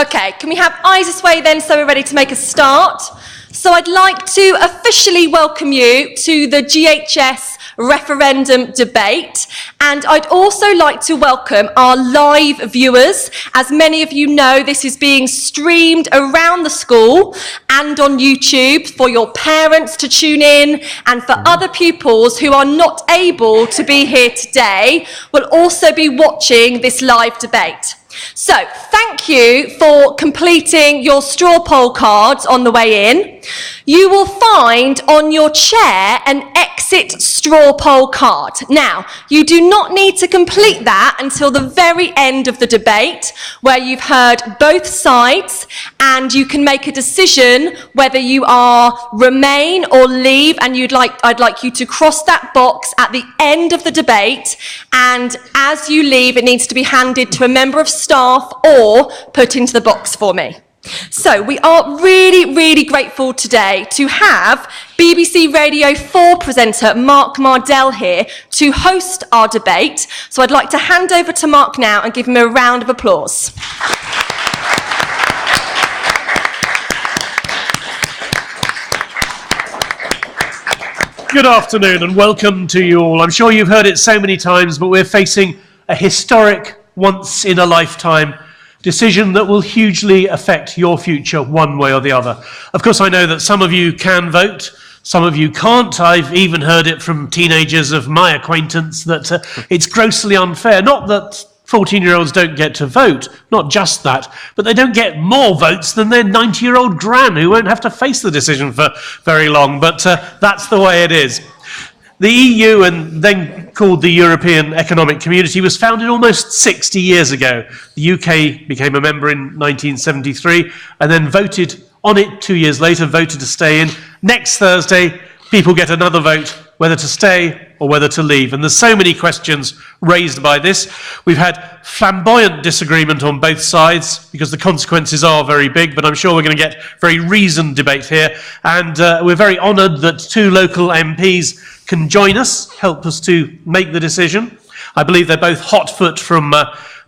Okay, can we have eyes this way then so we're ready to make a start? So I'd like to officially welcome you to the GHS referendum debate, and I'd also like to welcome our live viewers. As many of you know, this is being streamed around the school and on YouTube for your parents to tune in, and for other pupils who are not able to be here today will also be watching this live debate. So, thank you for completing your straw poll cards on the way in. You will find on your chair an exit straw poll card. Now, you do not need to complete that until the very end of the debate, where you've heard both sides, and you can make a decision whether you are remain or leave, and I'd like you to cross that box at the end of the debate, and as you leave, it needs to be handed to a member of staff or put into the box for me. So we are really, really grateful today to have BBC Radio 4 presenter Mark Mardell here to host our debate. So I'd like to hand over to Mark now and give him a round of applause. Good afternoon and welcome to you all. I'm sure you've heard it so many times, but we're facing a historic, once-in-a-lifetime decision that will hugely affect your future one way or the other. Of course, I know that some of you can vote, some of you can't. I've even heard it from teenagers of my acquaintance that it's grossly unfair. Not that 14-year-olds don't get to vote, not just that, but they don't get more votes than their 90-year-old gran who won't have to face the decision for very long, but that's the way it is. The EU, and then called the European Economic Community, was founded almost 60 years ago. The UK became a member in 1973 and then voted on it 2 years later, voted to stay in. Next Thursday, people get another vote whether to stay or whether to leave. And there's so many questions raised by this. We've had flamboyant disagreement on both sides because the consequences are very big, but I'm sure we're going to get very reasoned debate here. And we're very honoured that two local MPs can join us, help us to make the decision. I believe they're both hot foot from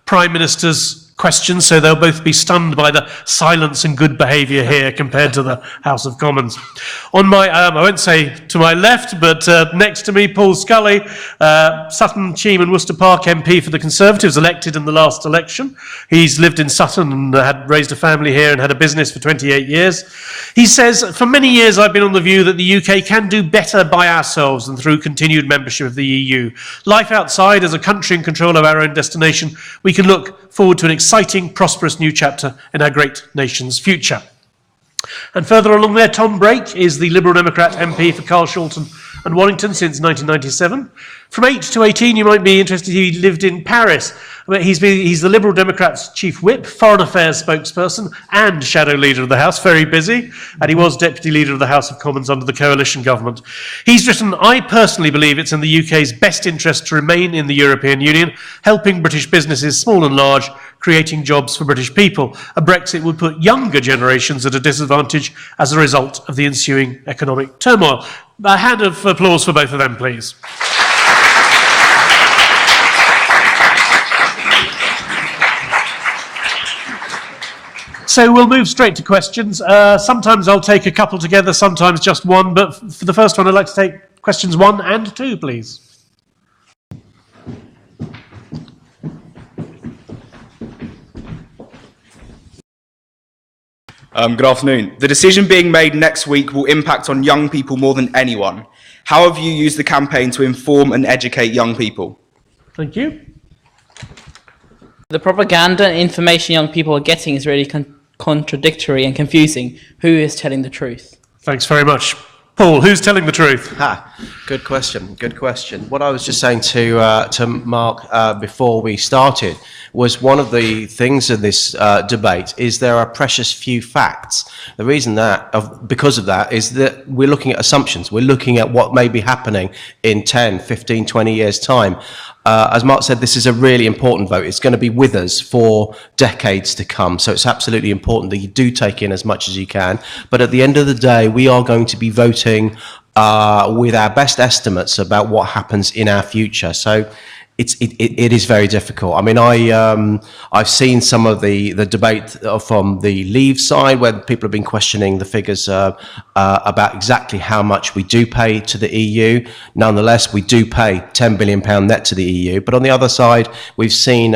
Prime Minister's questions, so they'll both be stunned by the silence and good behaviour here compared to the House of Commons. On my, I won't say to my left, but next to me, Paul Scully, Sutton, Cheam Worcester Park MP for the Conservatives, elected in the last election. He's lived in Sutton and had raised a family here and had a business for 28 years. He says, for many years I've been on the view that the UK can do better by ourselves than through continued membership of the EU. Life outside, as a country in control of our own destination, we can look forward to an exciting, prosperous new chapter in our great nation's future. And further along there, Tom Brake is the Liberal Democrat MP for Carlshalton and Wallington since 1997. From 8 to 18, you might be interested, he lived in Paris. He's the Liberal Democrats' chief whip, foreign affairs spokesperson, and shadow leader of the House, very busy, and he was deputy leader of the House of Commons under the coalition government. He's written, I personally believe it's in the UK's best interest to remain in the European Union, helping British businesses, small and large, creating jobs for British people. A Brexit would put younger generations at a disadvantage as a result of the ensuing economic turmoil. A hand of applause for both of them, please. So we'll move straight to questions. Sometimes I'll take a couple together, sometimes just one, but for the first one I'd like to take questions 1 and 2, please. Good afternoon. The decision being made next week will impact on young people more than anyone. How have you used the campaign to inform and educate young people? Thank you. The propaganda and information young people are getting is really contradictory and confusing. Who is telling the truth? Thanks very much. Paul, who's telling the truth? Good question. Good question. What I was just saying to Mark before we started was one of the things in this debate is there are precious few facts. The reason because of that is that we're looking at assumptions. We're looking at what may be happening in 10, 15, 20 years' time. As Mark said, this is a really important vote. It's going to be with us for decades to come. So it's absolutely important that you do take in as much as you can. But at the end of the day, we are going to be voting with our best estimates about what happens in our future. So it is very difficult. I mean, I've seen some of the debate from the Leave side where people have been questioning the figures about exactly how much we do pay to the EU. Nonetheless, we do pay £10 billion net to the EU. But on the other side, we've seen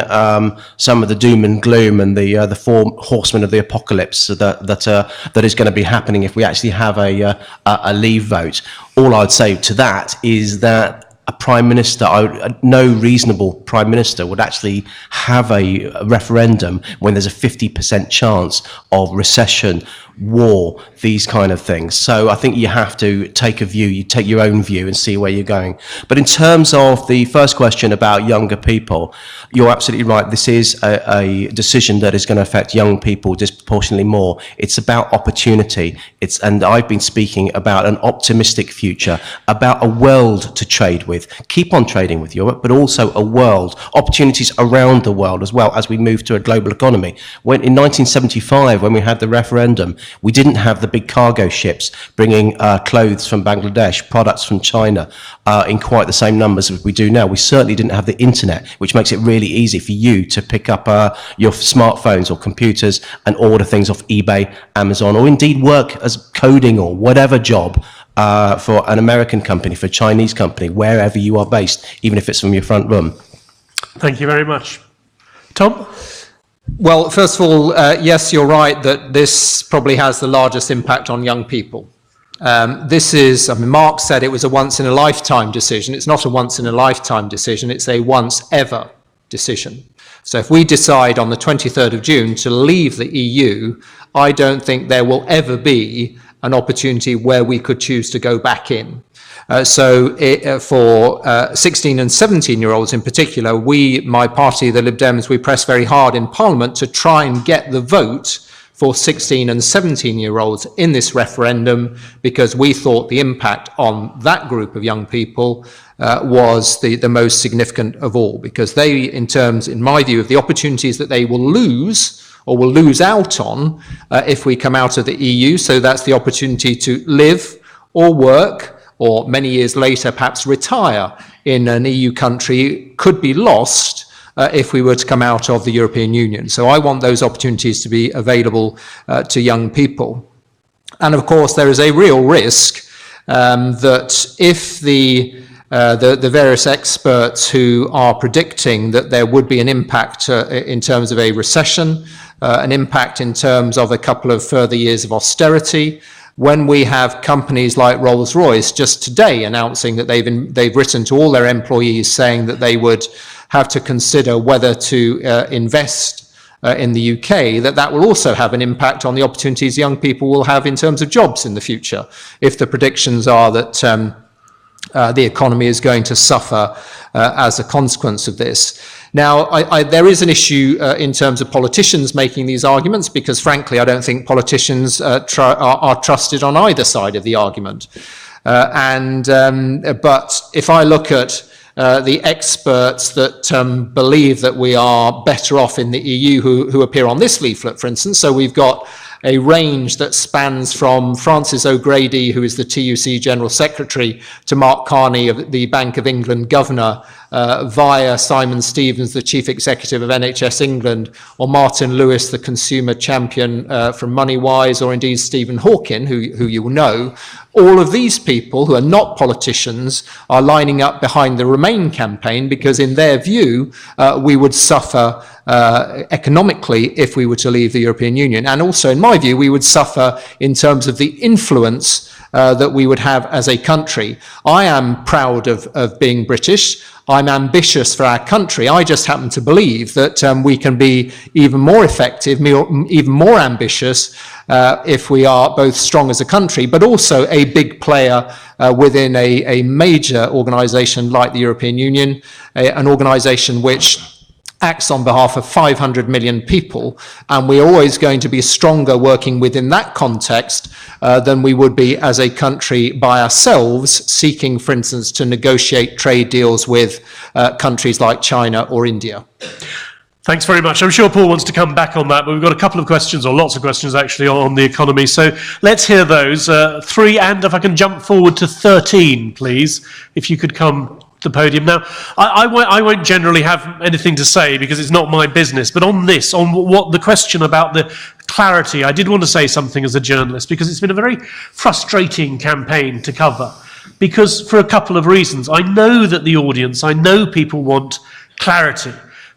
some of the doom and gloom and the four horsemen of the apocalypse that is going to be happening if we actually have a Leave vote. All I'd say to that is that a prime minister, no reasonable prime minister would actually have a referendum when there's a 50% chance of recession, war, these kind of things. So I think you have to take a view, you take your own view and see where you're going. But in terms of the first question about younger people, you're absolutely right. This is a decision that is going to affect young people disproportionately more. It's about opportunity. And I've been speaking about an optimistic future, about a world to trade with. Keep on trading with Europe, but also a world, opportunities around the world as well as we move to a global economy. When in 1975, when we had the referendum, we didn't have the big cargo ships bringing clothes from Bangladesh, products from China in quite the same numbers as we do now. We certainly didn't have the internet, which makes it really easy for you to pick up your smartphones or computers and order things off eBay, Amazon, or indeed work as coding or whatever job for an American company, for a Chinese company, wherever you are based, even if it's from your front room. Thank you very much. Tom? Well, first of all, yes, you're right that this probably has the largest impact on young people. Mark said it was a once-in-a-lifetime decision. It's not a once-in-a-lifetime decision, it's a once-ever decision. So if we decide on the 23rd of June to leave the EU, I don't think there will ever be an opportunity where we could choose to go back in. For 16 and 17-year-olds in particular, my party, the Lib Dems, we pressed very hard in Parliament to try and get the vote for 16 and 17-year-olds in this referendum, because we thought the impact on that group of young people was the most significant of all, because they, in my view, of the opportunities that they will lose or will lose out on if we come out of the EU, so that's the opportunity to live or work, or many years later perhaps retire in an EU country, could be lost if we were to come out of the European Union. So I want those opportunities to be available to young people. And of course there is a real risk that if the various experts who are predicting that there would be an impact in terms of a recession, an impact in terms of a couple of further years of austerity, when we have companies like Rolls-Royce just today announcing that they've written to all their employees saying that they would have to consider whether to invest in the UK, that will also have an impact on the opportunities young people will have in terms of jobs in the future, if the predictions are that the economy is going to suffer as a consequence of this. Now, there is an issue in terms of politicians making these arguments, because frankly, I don't think politicians are trusted on either side of the argument. But if I look at the experts that believe that we are better off in the EU who appear on this leaflet, for instance, so we've got a range that spans from Francis O'Grady, who is the TUC General Secretary, to Mark Carney, the Bank of England Governor, via Simon Stevens, the Chief Executive of NHS England, or Martin Lewis, the Consumer Champion from Moneywise, or indeed Stephen Hawking, who you will know. All of these people, who are not politicians, are lining up behind the Remain campaign, because in their view, we would suffer economically if we were to leave the European Union. And also, in my view, we would suffer in terms of the influence that we would have as a country. I am proud of being British. I'm ambitious for our country. I just happen to believe that we can be even more effective, even more ambitious, if we are both strong as a country, but also a big player within a major organisation like the European Union, an organisation which acts on behalf of 500 million people, and we're always going to be stronger working within that context than we would be as a country by ourselves, seeking, for instance, to negotiate trade deals with countries like China or India. Thanks very much. I'm sure Paul wants to come back on that, but we've got a couple of questions, or lots of questions actually, on the economy. So let's hear those. 3, and if I can jump forward to 13, please, if you could come the podium. Now, I won't generally have anything to say because it's not my business, but on this, on what the question about the clarity, I did want to say something as a journalist because it's been a very frustrating campaign to cover because for a couple of reasons. I know that the audience, I know people want clarity.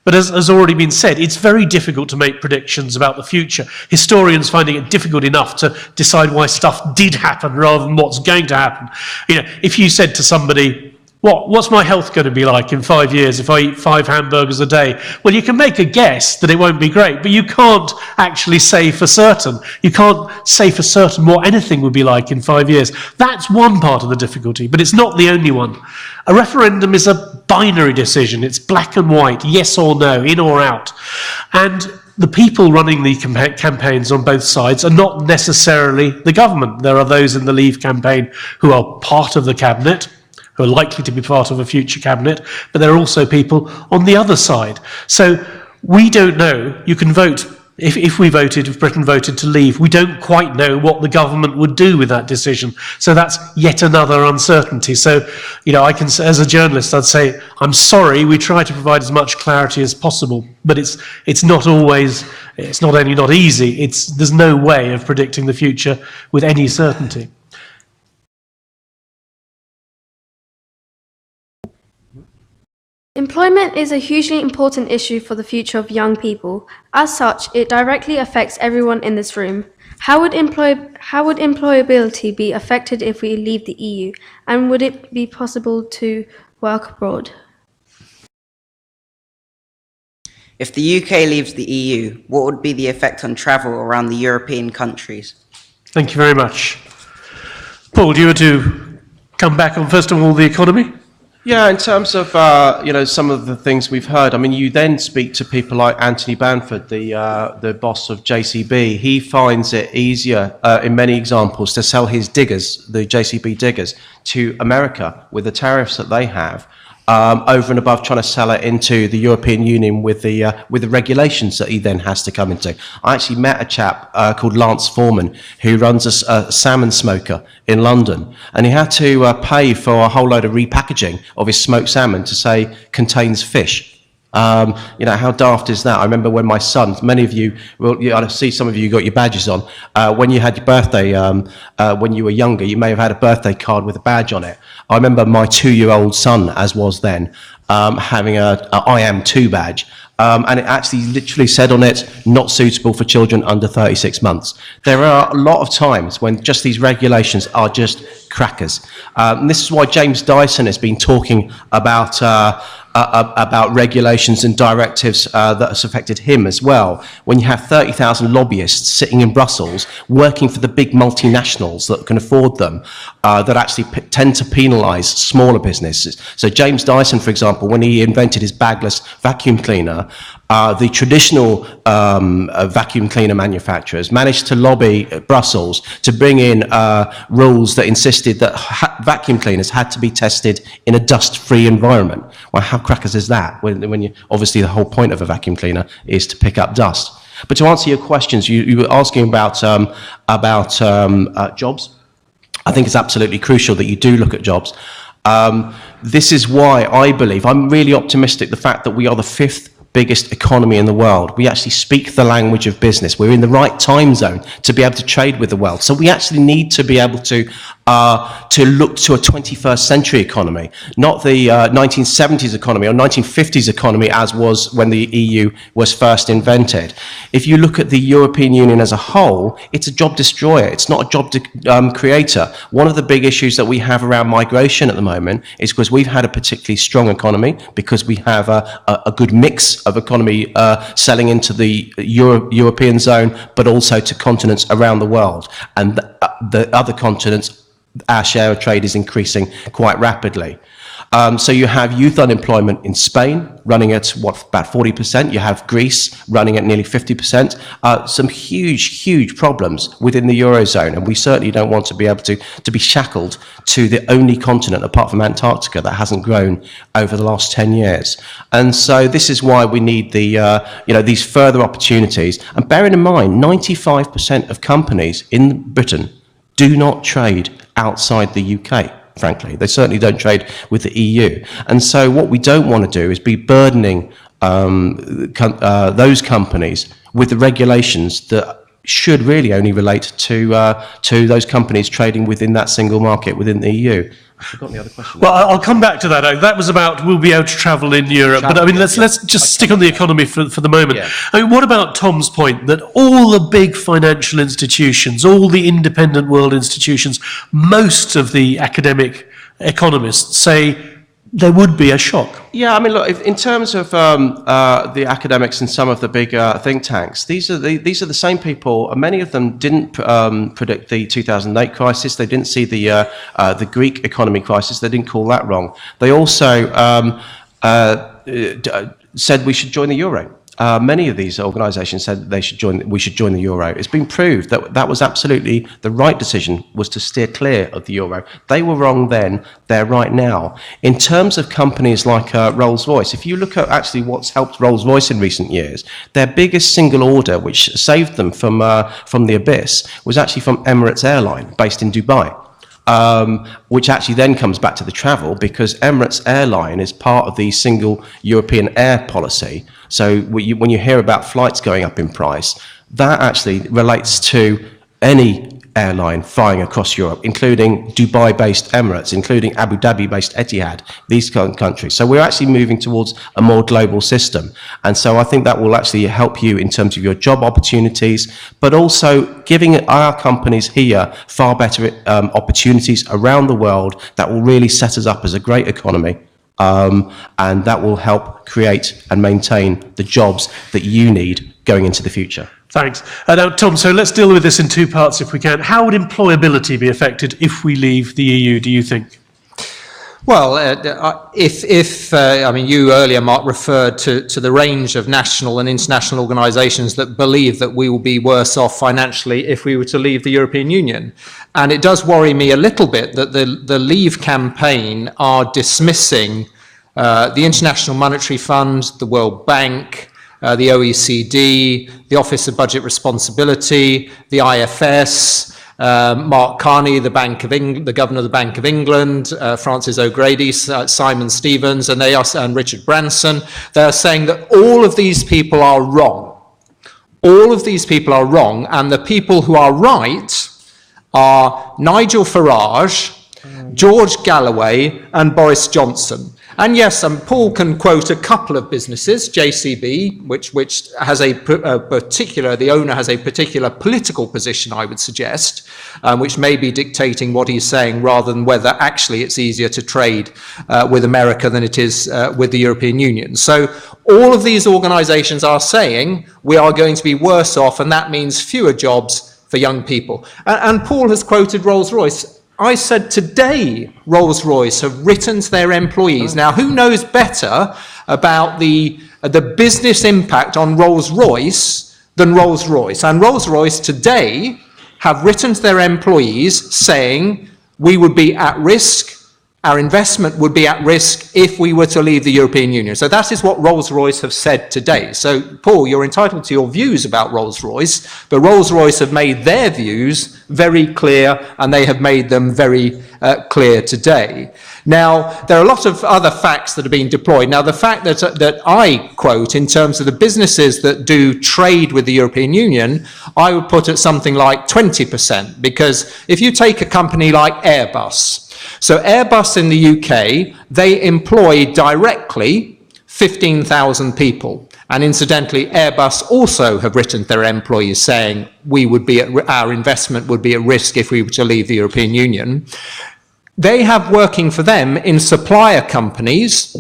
But as has already been said, it's very difficult to make predictions about the future. Historians finding it difficult enough to decide why stuff did happen rather than what's going to happen. You know, if you said to somebody, what's my health going to be like in 5 years if I eat 5 hamburgers a day? Well, you can make a guess that it won't be great, but you can't actually say for certain. You can't say for certain what anything would be like in 5 years. That's one part of the difficulty, but it's not the only one. A referendum is a binary decision. It's black and white, yes or no, in or out. And the people running the campaigns on both sides are not necessarily the government. There are those in the Leave campaign who are part of the cabinet, who are likely to be part of a future cabinet, but there are also people on the other side. So we don't know. You can vote. If Britain voted to leave, we don't quite know what the government would do with that decision. So that's yet another uncertainty. So, you know, I can, as a journalist, I'd say, I'm sorry, we try to provide as much clarity as possible, but it's not always, it's not only not easy, there's no way of predicting the future with any certainty. Employment is a hugely important issue for the future of young people. As such, it directly affects everyone in this room. How would employability be affected if we leave the EU? And would it be possible to work abroad? If the UK leaves the EU, what would be the effect on travel around the European countries? Thank you very much. Paul, do you want to come back on, first of all, the economy? Yeah, in terms of some of the things we've heard, I mean, you then speak to people like Anthony Bamford, the boss of JCB. He finds it easier, in many examples, to sell his diggers, the JCB diggers, to America with the tariffs that they have, over and above trying to sell it into the European Union with the regulations that he then has to come into. I actually met a chap called Lance Foreman who runs a salmon smoker in London, and he had to pay for a whole load of repackaging of his smoked salmon to say contains fish. How daft is that? I remember when my son, many of you, I see some of you got your badges on. When you had your birthday, when you were younger, you may have had a birthday card with a badge on it. I remember my 2-year-old son, as was then, having a I am 2 badge. And it actually literally said on it, not suitable for children under 36 months. There are a lot of times when just these regulations are just crackers. And this is why James Dyson has been talking about regulations and directives that has affected him as well. When you have 30,000 lobbyists sitting in Brussels working for the big multinationals that can afford them, that actually tend to penalise smaller businesses. So James Dyson, for example, when he invented his bagless vacuum cleaner, the traditional vacuum cleaner manufacturers managed to lobby Brussels to bring in rules that insisted that vacuum cleaners had to be tested in a dust-free environment. Well, how crackers is that? When you, obviously the whole point of a vacuum cleaner is to pick up dust. But to answer your questions, you were asking about jobs. I think it's absolutely crucial that you do look at jobs. This is why I believe, I'm really optimistic, the fact that we are the 5th biggest economy in the world. We actually speak the language of business. We're in the right time zone to be able to trade with the world. So we actually need to be able to look to a 21st century economy, not the 1970s economy or 1950s economy as was when the EU was first invented. If you look at the European Union as a whole, it's a job destroyer. It's not a job creator. One of the big issues that we have around migration at the moment is because we've had a particularly strong economy, because we have a good mix of economy selling into the European zone, but also to continents around the world. And the other continents, our share of trade is increasing quite rapidly. So you have youth unemployment in Spain running at about 40%. You have Greece running at nearly 50%. Some huge problems within the Eurozone, and we certainly don't want to be able to be shackled to the only continent apart from Antarctica that hasn't grown over the last 10 years. And so this is why we need these further opportunities. And bearing in mind, 95% of companies in Britain do not trade outside the UK. frankly. They certainly don't trade with the EU. And so what we don't want to do is be burdening those companies with the regulations that should really only relate to those companies trading within that single market within the EU. I've forgotten the other question. Well, I'll come back to that. That was about we'll be able to travel in Europe. But I mean, let's just stick on the economy for the moment. Yeah. I mean, what about Tom's point that all the big financial institutions, all the independent world institutions, most of the academic economists say there would be a shock? Yeah, I mean, look, in terms of the academics and some of the big think tanks, these are the same people. Many of them didn't predict the 2008 crisis. They didn't see the Greek economy crisis. They didn't call that wrong. They also said we should join the euro. Many of these organisations said that we should join the euro. It's been proved that that was absolutely the right decision, was to steer clear of the euro. They were wrong then, they're right now. In terms of companies like Rolls-Royce, if you look at actually what's helped Rolls-Royce in recent years, their biggest single order, which saved them from the abyss, was actually from Emirates Airline, based in Dubai. Which actually then comes back to the travel, because Emirates Airline is part of the single European air policy. So when you hear about flights going up in price, that actually relates to any airline flying across Europe, including Dubai-based Emirates, including Abu Dhabi-based Etihad, these countries. So we're actually moving towards a more global system. And so I think that will actually help you in terms of your job opportunities, but also giving our companies here far better opportunities around the world that will really set us up as a great economy. And that will help create and maintain the jobs that you need going into the future. Thanks. Now, Tom, so let's deal with this in two parts if we can. How would employability be affected if we leave the EU, do you think? Well, I mean, you earlier, Mark, referred to the range of national and international organisations that believe that we will be worse off financially if we were to leave the European Union. And it does worry me a little bit that the Leave campaign are dismissing the International Monetary Fund, the World Bank, the OECD, the Office of Budget Responsibility, the IFS, Mark Carney, the Governor of the Bank of England, Francis O'Grady, Simon Stevens, and Richard Branson. They are saying that all of these people are wrong. All of these people are wrong, and the people who are right are Nigel Farage, George Galloway, and Boris Johnson. And yes, Paul can quote a couple of businesses, JCB, which has the owner has a particular political position, I would suggest, which may be dictating what he's saying rather than whether actually it's easier to trade with America than it is with the European Union. So all of these organisations are saying we are going to be worse off, and that means fewer jobs for young people. And Paul has quoted Rolls-Royce. I said today Rolls-Royce have written to their employees. Now, who knows better about the business impact on Rolls-Royce than Rolls-Royce? And Rolls-Royce today have written to their employees saying we would be at risk, our investment would be at risk if we were to leave the European Union. So that is what Rolls-Royce have said today. So, Paul, you're entitled to your views about Rolls-Royce, but Rolls-Royce have made their views very clear, and they have made them very clear today. Now, there are a lot of other facts that are being deployed. Now, the fact that I quote in terms of the businesses that do trade with the European Union, I would put at something like 20%, because if you take a company like Airbus, so Airbus in the UK, they employ directly 15,000 people. And incidentally, Airbus also have written to their employees saying our investment would be at risk if we were to leave the European Union. They have working for them in supplier companies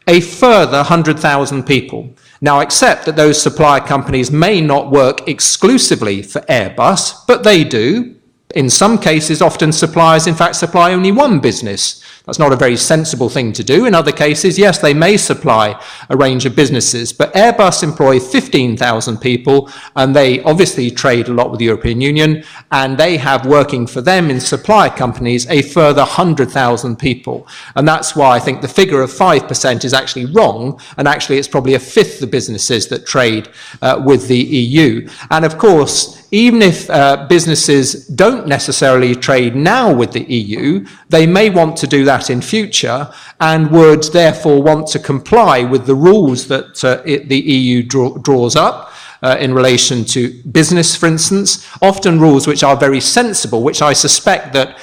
a further 100,000 people. Now, accept that those supplier companies may not work exclusively for Airbus, but they do. In some cases, often suppliers, in fact, supply only one business That's not a very sensible thing to do. In other cases, yes, they may supply a range of businesses, but Airbus employ 15,000 people, and they obviously trade a lot with the European Union, and they have working for them in supplier companies a further 100,000 people. And that's why I think the figure of 5% is actually wrong, and actually it's probably a fifth the businesses that trade with the EU. And of course, even if businesses don't necessarily trade now with the EU, they may want to do that in future and would therefore want to comply with the rules that the EU draws up. In relation to business, for instance, often rules which are very sensible, which I suspect that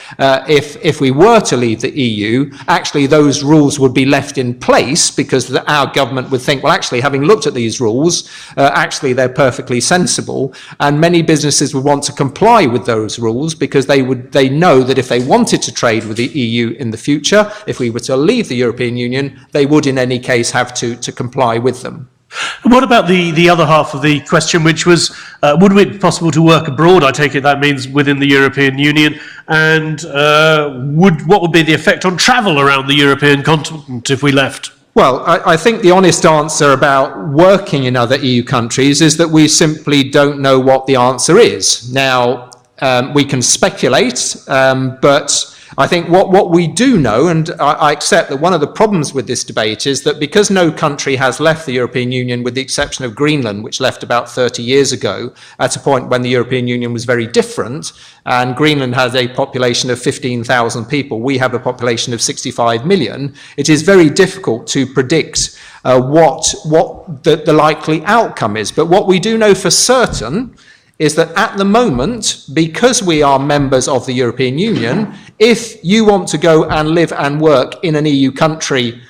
if we were to leave the EU, actually those rules would be left in place because our government would think, well, actually, having looked at these rules, actually they're perfectly sensible, and many businesses would want to comply with those rules because they know that if they wanted to trade with the EU in the future, if we were to leave the European Union, they would in any case have to comply with them. What about the other half of the question, which was, would it be possible to work abroad? I take it that means within the European Union. And what would be the effect on travel around the European continent if we left? Well, I think the honest answer about working in other EU countries is that we simply don't know what the answer is. Now, we can speculate, but I think what we do know, and I accept that one of the problems with this debate is that because no country has left the European Union, with the exception of Greenland, which left about 30 years ago, at a point when the European Union was very different, and Greenland has a population of 15,000 people, we have a population of 65 million, it is very difficult to predict what the likely outcome is. But what we do know for certain is that at the moment, because we are members of the European Union, if you want to go and live and work in an EU country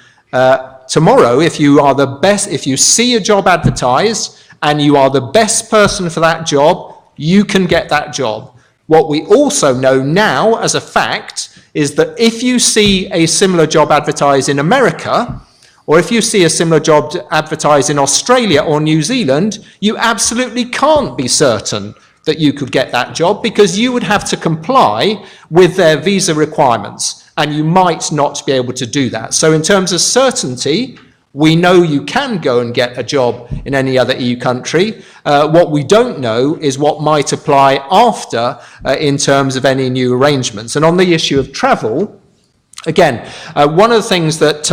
tomorrow, if you are the best, if you see a job advertised and you are the best person for that job, you can get that job. What we also know now as a fact is that if you see a similar job advertised in America, or if you see a similar job advertised in Australia or New Zealand, you absolutely can't be certain that you could get that job because you would have to comply with their visa requirements, and you might not be able to do that. So in terms of certainty, we know you can go and get a job in any other EU country. What we don't know is what might apply after in terms of any new arrangements. And on the issue of travel, again, one of the things that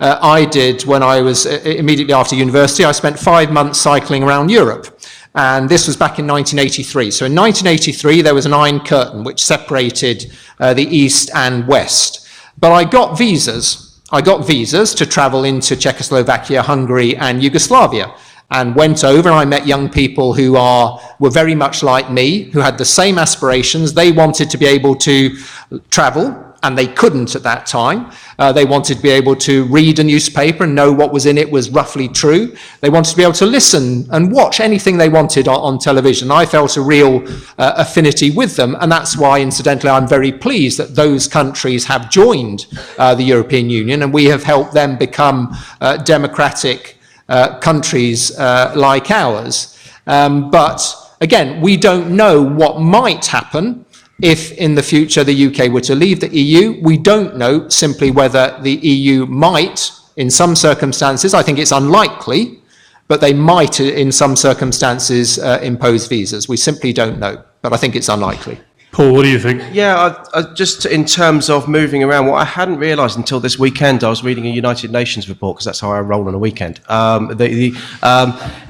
I did when I was immediately after university, I spent 5 months cycling around Europe. And this was back in 1983. So in 1983, there was an Iron Curtain which separated the East and West. But I got visas. I got visas to travel into Czechoslovakia, Hungary, and Yugoslavia, and went over and I met young people who were very much like me, who had the same aspirations. They wanted to be able to travel, and they couldn't at that time. They wanted to be able to read a newspaper and know what was in it was roughly true. They wanted to be able to listen and watch anything they wanted on television. I felt a real affinity with them, and that's why, incidentally, I'm very pleased that those countries have joined the European Union, and we have helped them become democratic countries like ours. But again, we don't know what might happen if in the future the UK were to leave the EU. We don't know simply whether the EU might, in some circumstances, I think it's unlikely, but they might in some circumstances impose visas. We simply don't know, but I think it's unlikely. Paul, what do you think? Yeah, just in terms of moving around, what I hadn't realised until this weekend, I was reading a United Nations report, because that's how I roll on a weekend.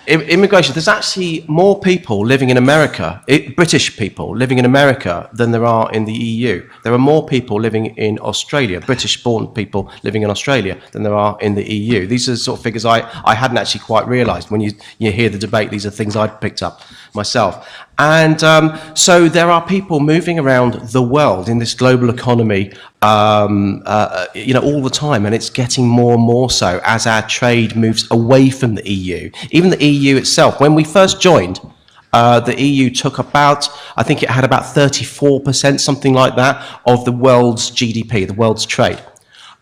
Immigration, there's actually more people living in America, British people living in America, than there are in the EU. There are more people living in Australia, British-born people living in Australia, than there are in the EU. These are the sort of figures I hadn't actually quite realised. When you hear the debate, these are things I'd picked up myself. And so there are people moving around the world in this global economy, all the time, and it's getting more and more so as our trade moves away from the EU. Even the EU itself, when we first joined, the EU took about, I think it had about 34%, something like that, of the world's GDP, the world's trade.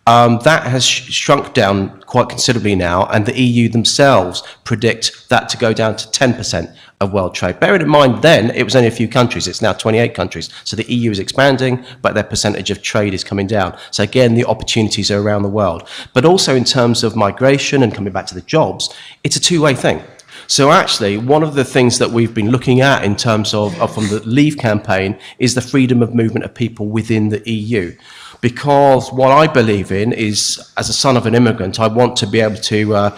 That has shrunk down quite considerably now, and the EU themselves predict that to go down to 10% of world trade. Bearing in mind then, it was only a few countries, it's now 28 countries. So the EU is expanding, but their percentage of trade is coming down. So again, the opportunities are around the world. But also in terms of migration and coming back to the jobs, it's a two-way thing. So actually, one of the things that we've been looking at in terms of from the Leave campaign is the freedom of movement of people within the EU. Because what I believe in is, as a son of an immigrant, I want to be able to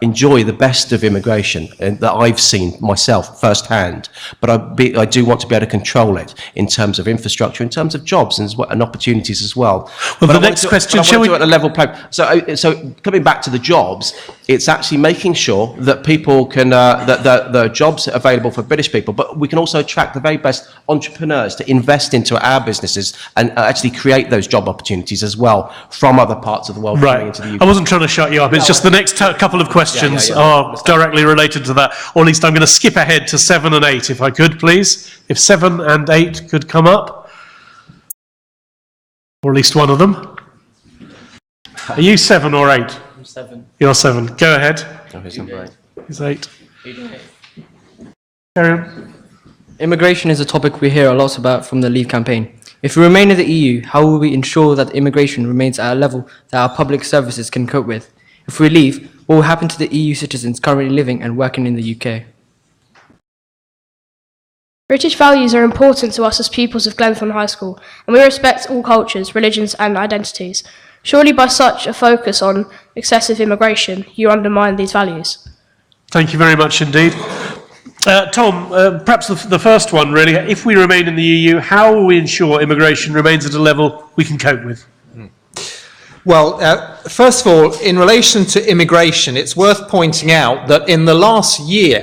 enjoy the best of immigration that I've seen myself firsthand. But I do want to be able to control it in terms of infrastructure, in terms of jobs and opportunities as well. Well, the next question, shall we do it at a level play? So coming back to the jobs, it's actually making sure that people can that the jobs are available for British people, but we can also attract the very best entrepreneurs to invest into our businesses and actually create those job opportunities as well from other parts of the world coming into the UK. I wasn't trying to shut you up. It's just the next couple of questions are directly related to that. Or at least I'm going to skip ahead to 7 and 8, if I could, please. If 7 and 8 could come up. Or at least one of them. Are you 7 or 8? I'm 7. You're 7. Go ahead. Oh, here's number 8. He's 8. Carry on. Immigration is a topic we hear a lot about from the Leave campaign. If we remain in the EU, how will we ensure that immigration remains at a level that our public services can cope with? If we leave, what will happen to the EU citizens currently living and working in the UK? British values are important to us as pupils of Glenthorne High School, and we respect all cultures, religions and identities. Surely by such a focus on excessive immigration, you undermine these values. Thank you very much indeed. Tom, perhaps the first one really, if we remain in the EU, how will we ensure immigration remains at a level we can cope with? Well, first of all, in relation to immigration, it's worth pointing out that in the last year,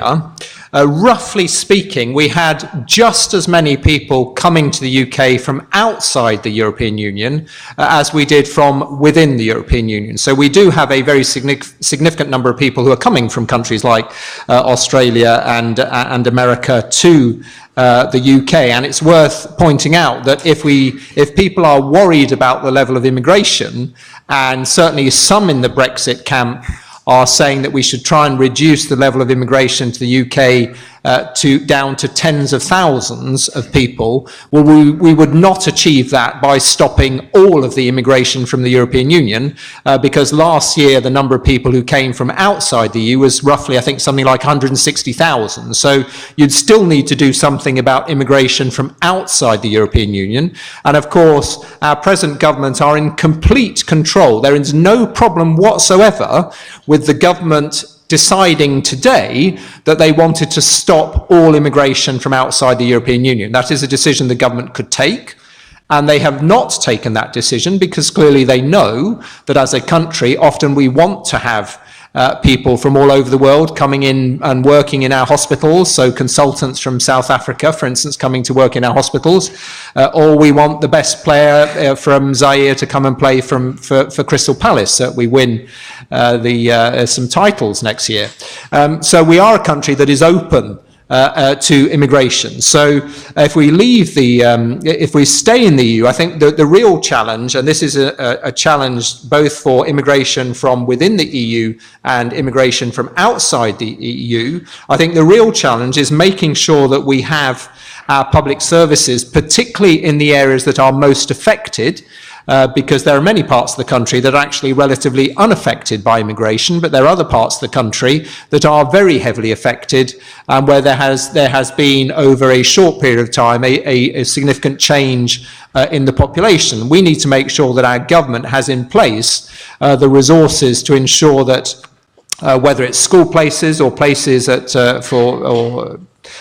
roughly speaking, we had just as many people coming to the UK from outside the European Union as we did from within the European Union. So we do have a very significant number of people who are coming from countries like Australia and America to the UK, and it's worth pointing out that if people are worried about the level of immigration, and certainly some in the Brexit camp are saying that we should try and reduce the level of immigration to the UK down to tens of thousands of people, well, we would not achieve that by stopping all of the immigration from the European Union, because last year the number of people who came from outside the EU was roughly, I think, something like 160,000. So you'd still need to do something about immigration from outside the European Union. And of course, our present government are in complete control. There is no problem whatsoever with the government deciding today that they wanted to stop all immigration from outside the European Union. That is a decision the government could take, and they have not taken that decision because clearly they know that as a country, often we want to have people from all over the world coming in and working in our hospitals, so consultants from South Africa, for instance, coming to work in our hospitals, or we want the best player from Zaire to come and play for Crystal Palace. We win some titles next year. So we are a country that is open to immigration. So if we if we stay in the EU, I think the real challenge, and this is a challenge both for immigration from within the EU and immigration from outside the EU, I think the real challenge is making sure that we have our public services, particularly in the areas that are most affected, because there are many parts of the country that are actually relatively unaffected by immigration, but there are other parts of the country that are very heavily affected, where there has been, over a short period of time, a significant change in the population. We need to make sure that our government has in place the resources to ensure that whether it's school places or places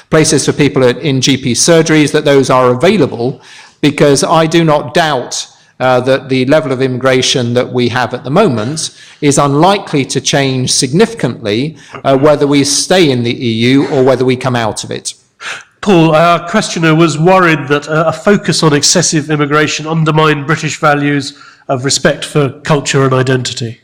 places for people in GP surgeries, that those are available, because I do not doubt that the level of immigration that we have at the moment is unlikely to change significantly whether we stay in the EU or whether we come out of it. Paul, our questioner was worried that a focus on excessive immigration undermined British values of respect for culture and identity.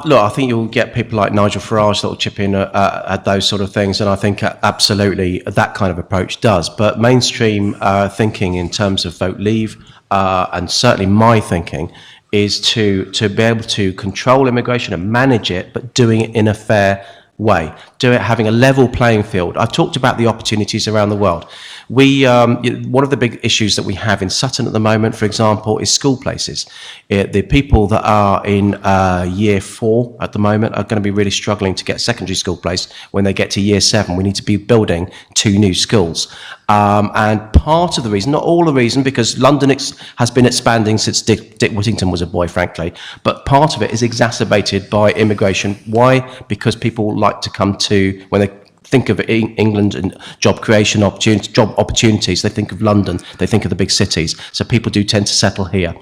Look, I think you'll get people like Nigel Farage that will chip in at those sort of things, and I think absolutely that kind of approach does. But mainstream thinking in terms of vote leave, and certainly my thinking, is to be able to control immigration and manage it, but doing it in a fair way, having a level playing field. I've talked about the opportunities around the world. One of the big issues that we have in Sutton at the moment, for example, is school places. The people that are in year 4 at the moment are going to be really struggling to get a secondary school place when they get to year 7. We need to be building 2 new schools. And part of the reason, not all the reason, because London has been expanding since Dick Whittington was a boy, frankly, but part of it is exacerbated by immigration. Why? Because people like to come to, when they think of England and job creation opportunities, job opportunities, they think of London, they think of the big cities. So people do tend to settle here.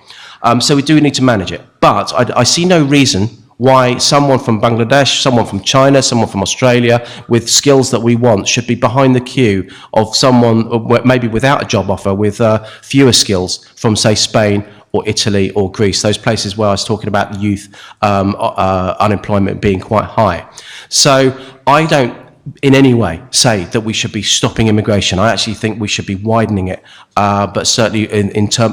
So we do need to manage it. But I see no reason why someone from Bangladesh, someone from China, someone from Australia with skills that we want should be behind the queue of someone maybe without a job offer with fewer skills from, say, Spain or Italy or Greece, those places where I was talking about youth unemployment being quite high. So I don't in any way say that we should be stopping immigration. I actually think we should be widening it, but certainly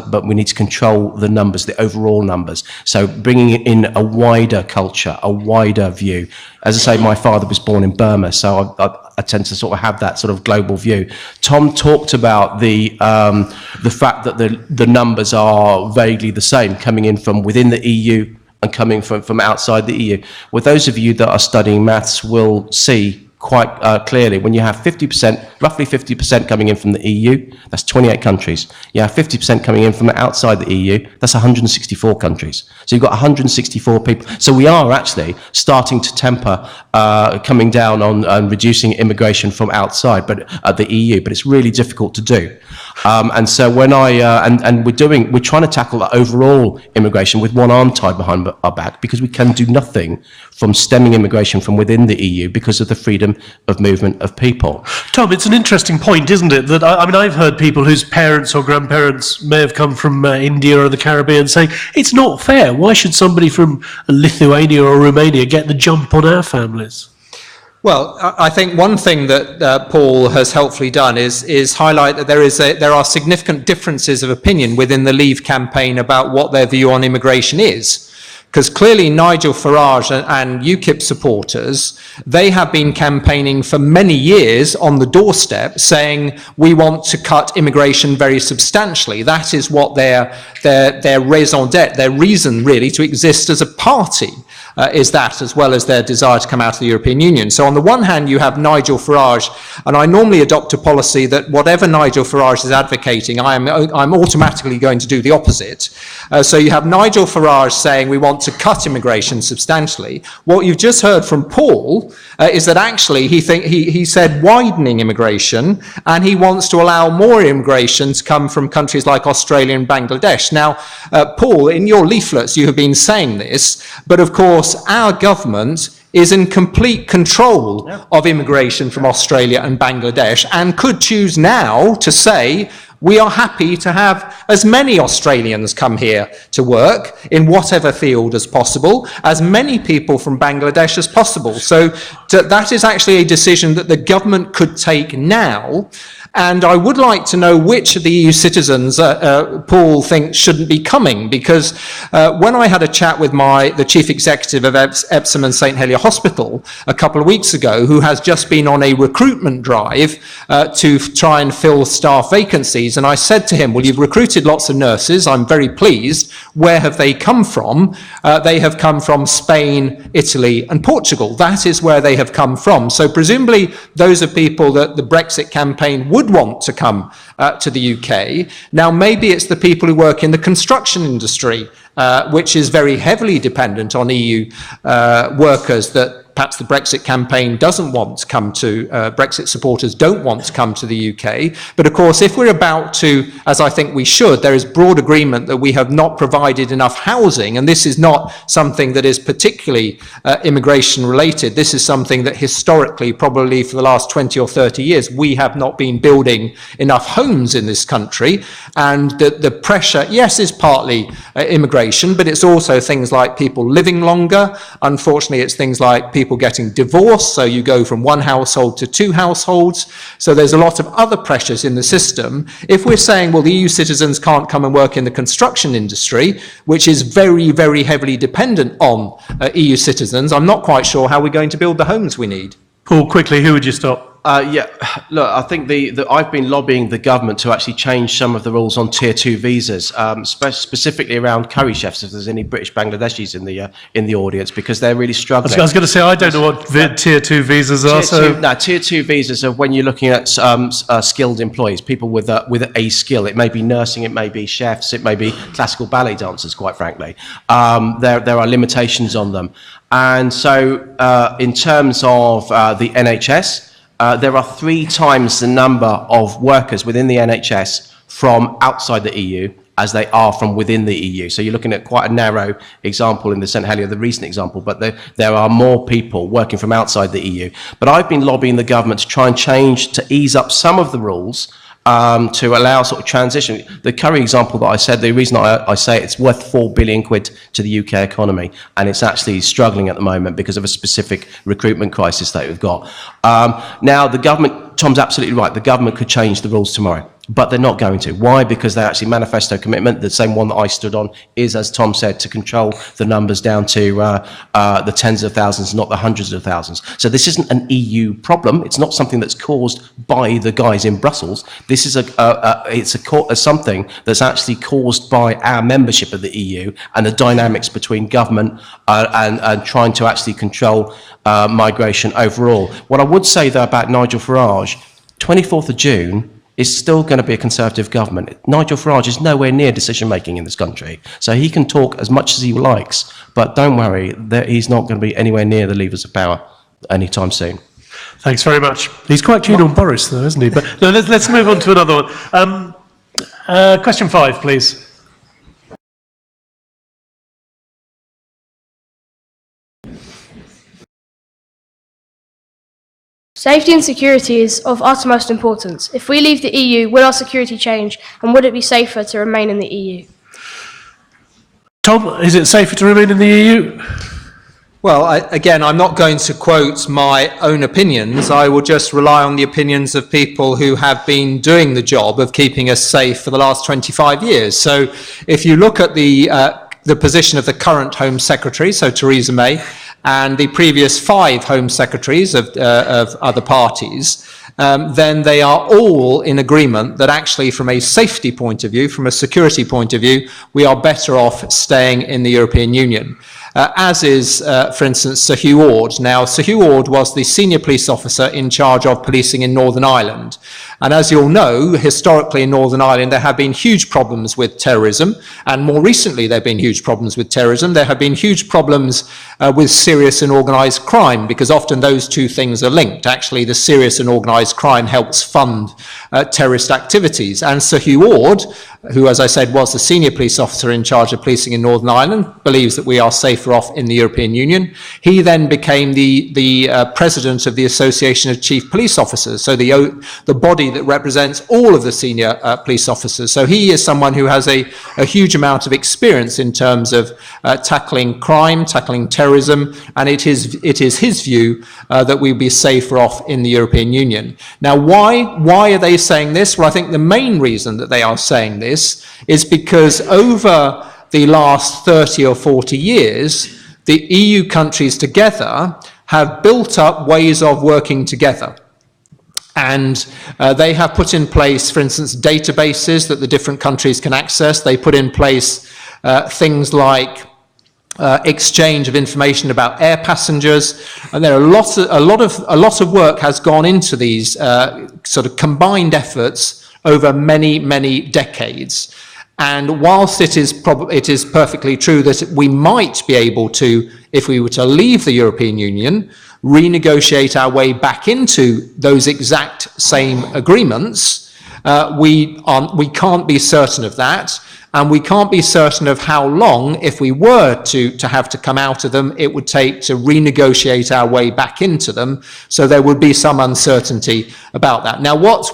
but we need to control the numbers, the overall numbers. So bringing in a wider culture, a wider view. As I say, my father was born in Burma, so I tend to sort of have that sort of global view. Tom talked about the fact that the numbers are vaguely the same, coming in from within the EU and coming from outside the EU. Well, those of you that are studying maths will see quite clearly, when you have 50%, roughly 50% coming in from the EU, that's 28 countries. You have 50% coming in from outside the EU, that's 164 countries. So you've got 164 people. So we are actually starting to temper coming down on reducing immigration from outside, but the EU, but it's really difficult to do. And so when we're trying to tackle the overall immigration with one arm tied behind our back, because we can do nothing from stemming immigration from within the EU because of the freedom of movement of people. Tom, it's an interesting point, isn't it? That I mean, I've heard people whose parents or grandparents may have come from India or the Caribbean saying, it's not fair. Why should somebody from Lithuania or Romania get the jump on our families? Well, I think one thing that Paul has helpfully done is highlight that there are significant differences of opinion within the Leave campaign about what their view on immigration is. Because clearly Nigel Farage and UKIP supporters, they have been campaigning for many years on the doorstep saying we want to cut immigration very substantially. That is what their raison d'etre, their reason really to exist as a party is that, as well as their desire to come out of the European Union. So on the one hand, you have Nigel Farage, and I normally adopt a policy that whatever Nigel Farage is advocating, I'm automatically going to do the opposite. So you have Nigel Farage saying we want to cut immigration substantially. What you've just heard from Paul is that actually he said widening immigration, and he wants to allow more immigration to come from countries like Australia and Bangladesh. Now, Paul, in your leaflets you have been saying this, but of course our government is in complete control of immigration from Australia and Bangladesh, and could choose now to say we are happy to have as many Australians come here to work in whatever field as possible, as many people from Bangladesh as possible. So that is actually a decision that the government could take now. And I would like to know which of the EU citizens Paul thinks shouldn't be coming, because when I had a chat with the chief executive of Epsom and St Helier Hospital a couple of weeks ago, who has just been on a recruitment drive to try and fill staff vacancies, and I said to him, well, you've recruited lots of nurses, I'm very pleased. Where have they come from? They have come from Spain, Italy and Portugal. That is where they have come from. So presumably those are people that the Brexit campaign would want to come to the UK. Now, maybe it's the people who work in the construction industry, which is very heavily dependent on EU workers, that perhaps the Brexit campaign doesn't want to come to, Brexit supporters don't want to come to the UK. But of course, if we're about to, as I think we should, there is broad agreement that we have not provided enough housing, and this is not something that is particularly immigration related. This is something that historically, probably for the last 20 or 30 years, we have not been building enough homes in this country. And the pressure, yes, is partly immigration, immigration, but it's also things like people living longer. Unfortunately, it's things like people getting divorced, so you go from one household to two households. So there's a lot of other pressures in the system. If we're saying, well, the EU citizens can't come and work in the construction industry, which is very, very heavily dependent on EU citizens, I'm not quite sure how we're going to build the homes we need. Paul, quickly, who would you stop? Yeah, look, I think I've been lobbying the government to actually change some of the rules on Tier 2 visas, specifically around curry chefs, if there's any British Bangladeshis in the audience, because they're really struggling. I was going to say, I don't know what Tier 2 visas are. Tier 2 visas are when you're looking at skilled employees, people with a skill. It may be nursing, it may be chefs, it may be classical ballet dancers, quite frankly. There are limitations on them. And so in terms of the NHS, there are 3 times the number of workers within the NHS from outside the EU as they are from within the EU. So you're looking at quite a narrow example in the St Helier, the recent example, but there are more people working from outside the EU. But I've been lobbying the government to try and change, to ease up some of the rules to allow sort of transition. The curry example that I said, the reason I say it's worth 4 billion quid to the UK economy, and it's actually struggling at the moment because of a specific recruitment crisis that we've got. Now, the government, Tom's absolutely right, the government could change the rules tomorrow, but they're not going to. Why? Because their actually manifesto commitment, the same one that I stood on, is, as Tom said, to control the numbers down to the tens of thousands, not the hundreds of thousands. So this isn't an EU problem. It's not something that's caused by the guys in Brussels. This is something that's actually caused by our membership of the EU and the dynamics between government and trying to actually control migration overall. What I would say, though, about Nigel Farage, 24th of June, is still going to be a Conservative government. Nigel Farage is nowhere near decision-making in this country. So he can talk as much as he likes, but don't worry, he's not going to be anywhere near the levers of power anytime soon. Thanks very much. He's quite keen on Boris, though, isn't he? But no, let's move on to another one. Question 5, please. Safety and security is of utmost importance. If we leave the EU, will our security change, and would it be safer to remain in the EU? Tom, is it safer to remain in the EU? Well, again, I'm not going to quote my own opinions. I will just rely on the opinions of people who have been doing the job of keeping us safe for the last 25 years. So if you look at the position of the current Home Secretary, so Theresa May, and the previous 5 Home Secretaries of other parties, then they are all in agreement that actually from a safety point of view, from a security point of view, we are better off staying in the European Union. As is, for instance, Sir Hugh Orde. Now, Sir Hugh Orde was the senior police officer in charge of policing in Northern Ireland. And as you'll know, historically in Northern Ireland, there have been huge problems with terrorism. And more recently, there have been huge problems with terrorism. There have been huge problems with serious and organised crime, because often those two things are linked. Actually, the serious and organised crime helps fund terrorist activities. And Sir Hugh Orde, who, as I said, was the senior police officer in charge of policing in Northern Ireland, believes that we are safer off in the European Union. He then became the president of the Association of Chief Police Officers, so the body that represents all of the senior police officers. So he is someone who has a huge amount of experience in terms of tackling crime, tackling terrorism, and it is his view that we'll be safer off in the European Union. Now, why are they saying this? Well, I think the main reason that they are saying this is because over the last 30 or 40 years, the EU countries together have built up ways of working together. And they have put in place, for instance, databases that the different countries can access. They put in place things like exchange of information about air passengers, and there are a lot of work has gone into these sort of combined efforts over many decades. And whilst it is perfectly true that we might be able to, if we were to leave the European Union, renegotiate our way back into those exact same agreements, We can't be certain of that, and we can't be certain of how long, if we were to have to come out of them, it would take to renegotiate our way back into them. So there would be some uncertainty about that. Now, what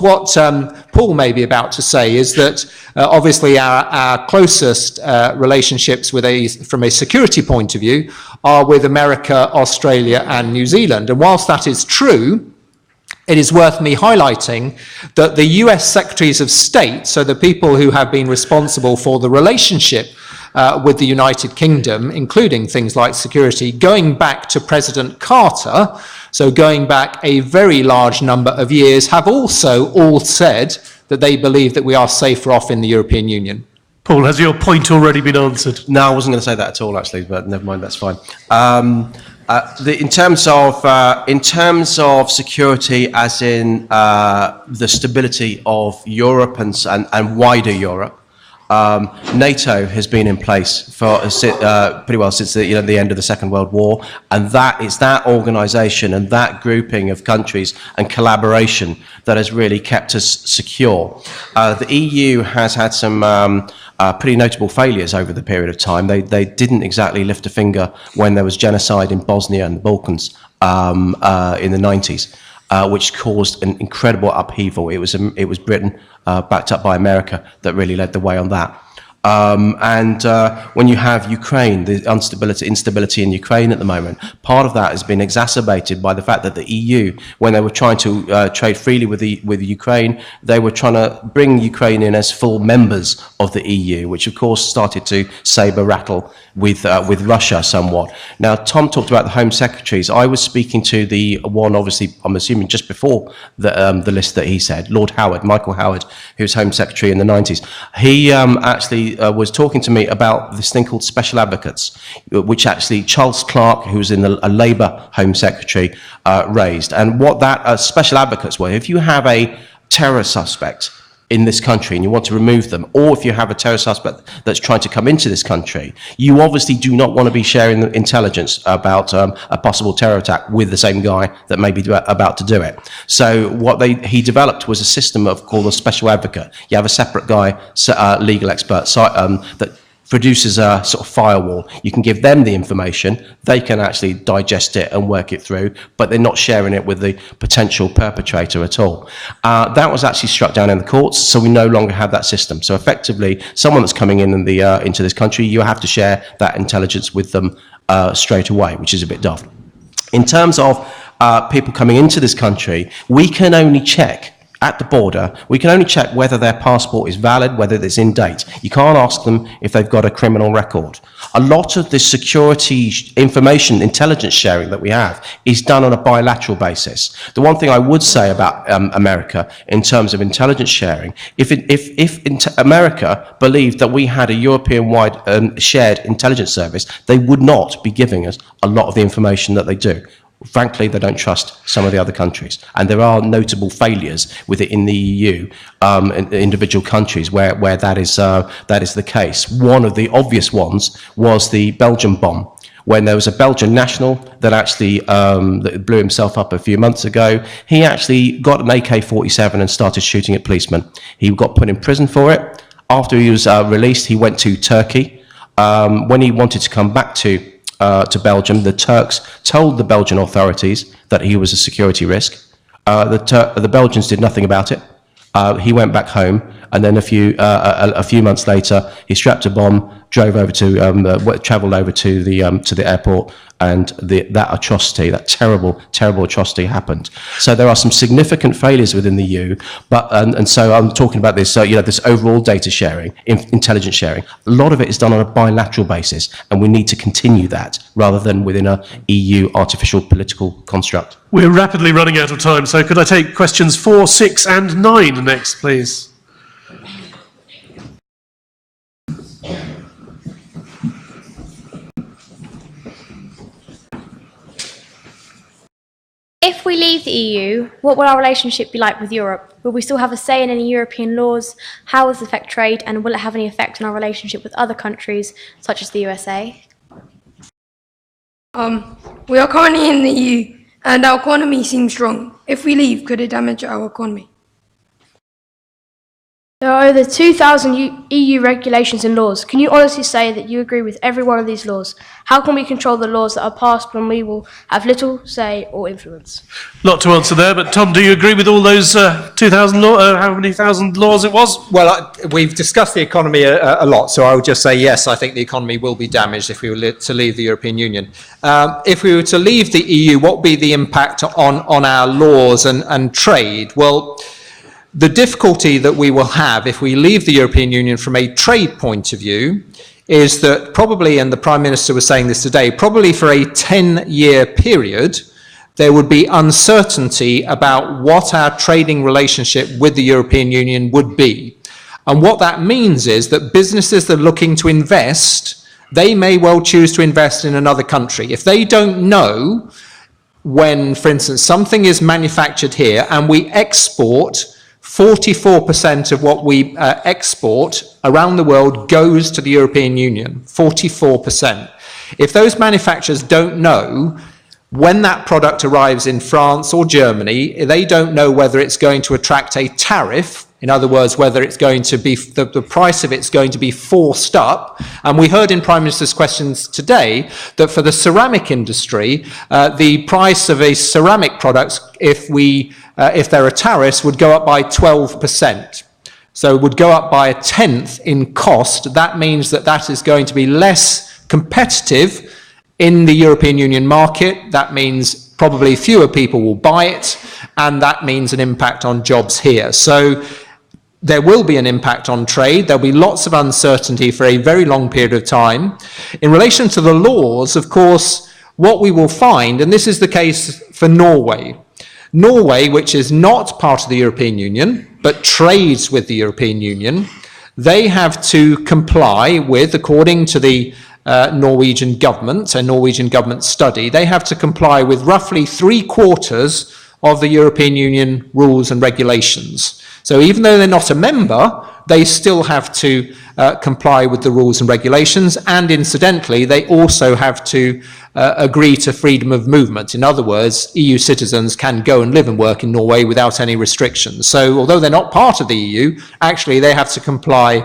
Paul may be about to say is that obviously our closest relationships from a security point of view are with America, Australia, and New Zealand. And whilst that is true, it is worth me highlighting that the US Secretaries of State, so the people who have been responsible for the relationship with the United Kingdom, including things like security, going back to President Carter, so going back a very large number of years, have also all said that they believe that we are safer off in the European Union. Paul, has your point already been answered? No, I wasn't going to say that at all, actually, but never mind, that's fine. In terms of security, as in the stability of Europe and wider Europe, NATO has been in place for pretty well since the end of the Second World War, and it's that organisation and that grouping of countries and collaboration that has really kept us secure. The EU has had some pretty notable failures over the period of time. They didn't exactly lift a finger when there was genocide in Bosnia and the Balkans in the 90s. Which caused an incredible upheaval. It was Britain, backed up by America, that really led the way on that. When you have Ukraine, the instability in Ukraine at the moment, part of that has been exacerbated by the fact that the EU, when they were trying to trade freely with Ukraine, they were trying to bring Ukraine in as full members of the EU, which of course started to saber rattle with Russia somewhat. Now, Tom talked about the Home Secretaries. I was speaking to the one, obviously, I'm assuming just before the list that he said, Lord Howard, Michael Howard, who was Home Secretary in the 90s. He actually was talking to me about this thing called special advocates, which actually Charles Clarke, who was in a Labour Home Secretary, raised. And what that special advocates were, if you have a terror suspect in this country and you want to remove them, or if you have a terror suspect that's trying to come into this country, you obviously do not want to be sharing the intelligence about a possible terror attack with the same guy that may be about to do it. So what he developed was a system called a special advocate. You have a separate guy, legal expert, that produces a sort of firewall. You can give them the information, they can actually digest it and work it through, but they're not sharing it with the potential perpetrator at all. That was actually struck down in the courts, so we no longer have that system. So effectively, someone that's coming into this country, you have to share that intelligence with them straight away, which is a bit daft. In terms of people coming into this country, we can only check at the border, we can only check whether their passport is valid, whether it's in date. You can't ask them if they've got a criminal record. A lot of the security information, intelligence sharing that we have is done on a bilateral basis. The one thing I would say about America in terms of intelligence sharing, if America believed that we had a European-wide shared intelligence service, they would not be giving us a lot of the information that they do. Frankly, they don't trust some of the other countries. And there are notable failures with it in the EU, in individual countries where that is the case. One of the obvious ones was the Belgian bomb, when there was a Belgian national that actually that blew himself up a few months ago. He actually got an AK-47 and started shooting at policemen. He got put in prison for it. After he was released, he went to Turkey. When he wanted to come back to Belgium, the Turks told the Belgian authorities that he was a security risk. The Belgians did nothing about it. He went back home, and then a few months later, he strapped a bomb, drove over to, travelled over to the airport, and that atrocity, that terrible atrocity happened. So there are some significant failures within the EU, and so I'm talking about this, this overall data sharing, intelligence sharing. A lot of it is done on a bilateral basis, and we need to continue that rather than within a EU artificial political construct. We're rapidly running out of time, so could I take questions 4, 6 and 9 next, please? If we leave the EU, what will our relationship be like with Europe? Will we still have a say in any European laws? How will this affect trade, and will it have any effect on our relationship with other countries, such as the USA? We are currently in the EU, and our economy seems strong. If we leave, could it damage our economy? There are over 2,000 EU regulations and laws. Can you honestly say that you agree with every one of these laws? How can we control the laws that are passed when we will have little say or influence? Lot to answer there, but Tom, do you agree with all those 2,000 how many thousand laws it was? Well, we've discussed the economy a lot, so I would just say yes, I think the economy will be damaged if we were to leave the European Union. If we were to leave the EU, what would be the impact on our laws and trade? Well, the difficulty that we will have if we leave the European Union from a trade point of view is that probably, and the Prime Minister was saying this today, probably for a 10-year period, there would be uncertainty about what our trading relationship with the European Union would be. And what that means is that businesses that are looking to invest, they may well choose to invest in another country. If they don't know when, for instance, something is manufactured here and we export 44% of what we export around the world goes to the European Union, 44%. If those manufacturers don't know when that product arrives in France or Germany, they don't know whether it's going to attract a tariff, in other words, whether it's going to be, the price of it's going to be forced up. And we heard in Prime Minister's questions today that for the ceramic industry, the price of a ceramic product, if there are tariffs, would go up by 12%. So it would go up by 1/10 in cost. That means that that is going to be less competitive in the European Union market. That means probably fewer people will buy it, and that means an impact on jobs here. So there will be an impact on trade. There'll be lots of uncertainty for a very long period of time. In relation to the laws, of course, what we will find, and this is the case for Norway, which is not part of the European Union, but trades with the European Union, they have to comply with, according to the Norwegian government, a Norwegian government study, they have to comply with roughly 3/4 of the European Union rules and regulations. So even though they're not a member, they still have to comply with the rules and regulations, and incidentally, they also have to agree to freedom of movement. In other words, EU citizens can go and live and work in Norway without any restrictions. So although they're not part of the EU, actually they have to comply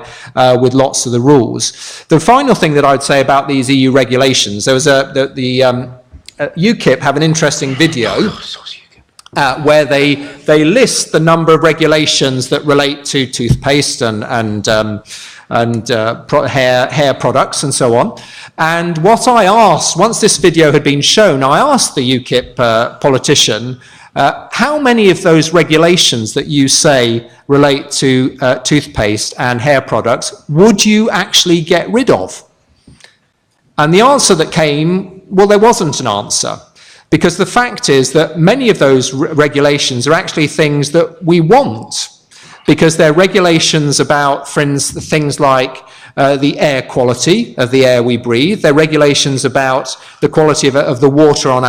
with lots of the rules. The final thing that I would say about these EU regulations, there was UKIP have an interesting video where they list the number of regulations that relate to toothpaste and hair products and so on. And what I asked, once this video had been shown, I asked the UKIP politician, how many of those regulations that you say relate to toothpaste and hair products would you actually get rid of? And the answer that came, well, there wasn't an answer. Because the fact is that many of those regulations are actually things that we want, because they're regulations about, for instance, things like the air quality of the air we breathe. They're regulations about the quality of the water on